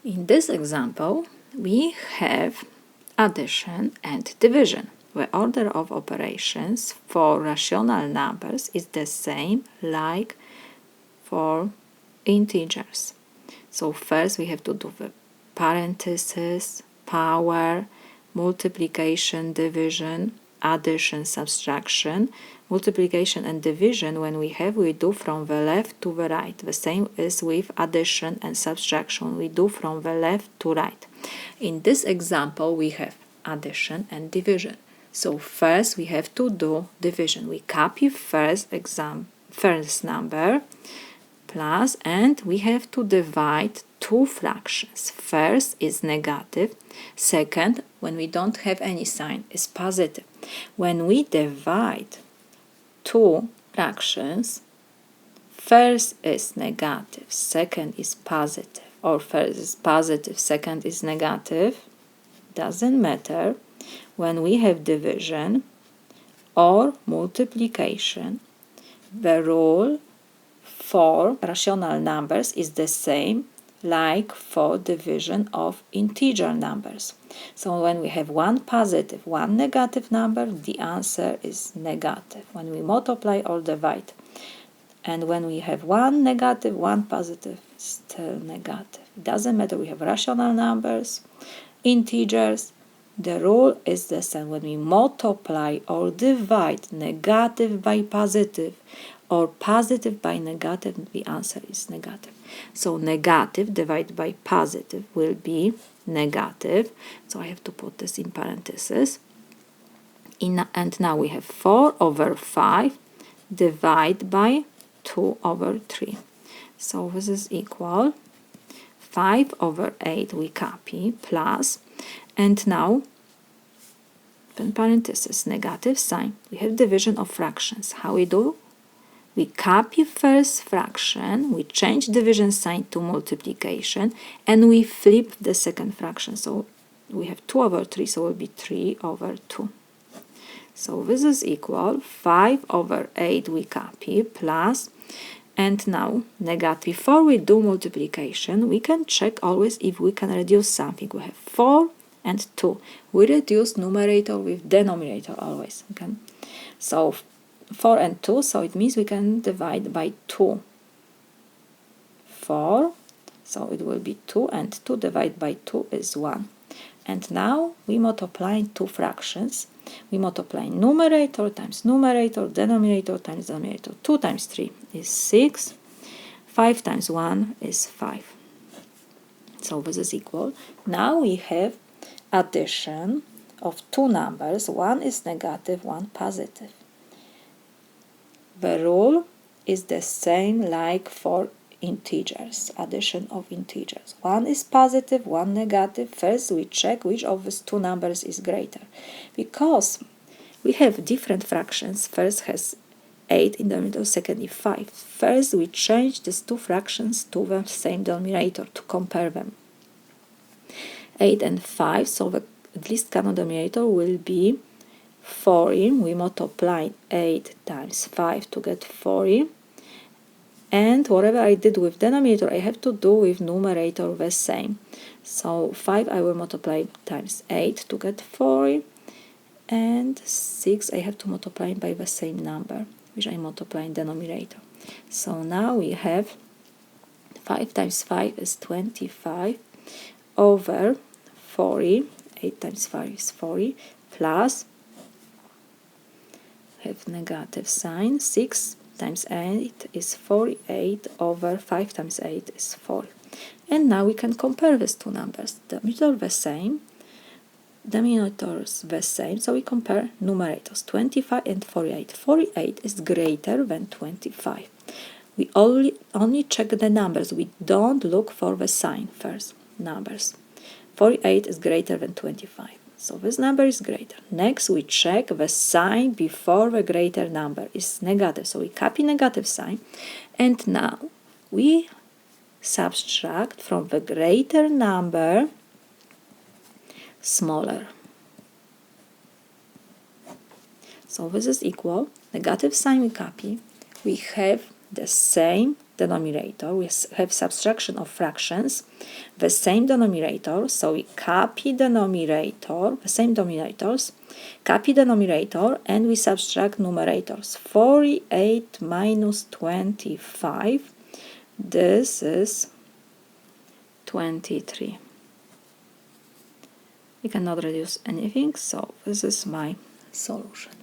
In this example, we have addition and division. The order of operations for rational numbers is the same like for integers. So first we have to do the parentheses, power, multiplication, division, addition, subtraction. Multiplication and division, when we do from the left to the right. The same is with addition and subtraction. We do from the left to right. In this example, we have addition and division. So first we have to do division. We copy first number plus, and we have to divide two fractions. First is negative. Second, when we don't have any sign, is positive. When we divide two fractions, first is negative, second is positive, or first is positive, second is negative, doesn't matter. When we have division or multiplication, the rule for rational numbers is the same like for division of integer numbers. So when we have one positive, one negative number, the answer is negative when we multiply or divide. And when we have one negative, one positive, still negative. It doesn't matter, we have rational numbers, integers, the rule is the same. When we multiply or divide negative by positive or positive by negative, the answer is negative. So negative divided by positive will be negative. So I have to put this in parentheses. And now we have 4 over 5 divided by 2 over 3. So this is equal 5 over 8 we copy plus, and now in parentheses negative sign. We have division of fractions. How we do? We copy first fraction, we change division sign to multiplication, and we flip the second fraction. So we have 2 over 3, so it will be 3 over 2. So this is equal 5 over 8 we copy plus, and now negative. Before we do multiplication, we can check always if we can reduce something. We have 4 and 2. We reduce numerator with denominator always. Okay? So 4 and 2, so it means we can divide by 2. 4, so it will be 2, and 2 divided by 2 is 1. And now we multiply two fractions. We multiply numerator times numerator, denominator times denominator. 2 times 3 is 6. 5 times 1 is 5. So this is equal. Now we have addition of two numbers. One is negative, one positive. The rule is the same like for integers, addition of integers. One is positive, one negative. First we check which of these two numbers is greater. Because we have different fractions. First has 8 in the middle, second is 5. First we change these two fractions to the same denominator to compare them. 8 and 5, so the least common denominator will be 40. We multiply 8 times 5 to get 40. And whatever I did with denominator, I have to do with numerator the same. So 5 I will multiply times 8 to get 40. And 6 I have to multiply by the same number, which I multiply in denominator. So now we have 5 times 5 is 25 over 40. 8 times 5 is 40 plus, have negative sign, 6 times 8 is 48 over 5 times 8 is 40. And now we can compare these two numbers. Denominator the same, denominators the same, so we compare numerators 25 and 48. 48 is greater than 25. We only check the numbers. We don't look for the sign first. Numbers. 48 is greater than 25. So this number is greater. Next we check the sign before the greater number is negative. So we copy negative sign, and now we subtract from the greater number smaller. So this is equal. Negative sign we copy. We have the same denominator. We have subtraction of fractions, the same denominator, so we copy denominator, the same denominators, copy denominator, and we subtract numerators. 48 minus 25, this is 23. We cannot reduce anything, so this is my solution.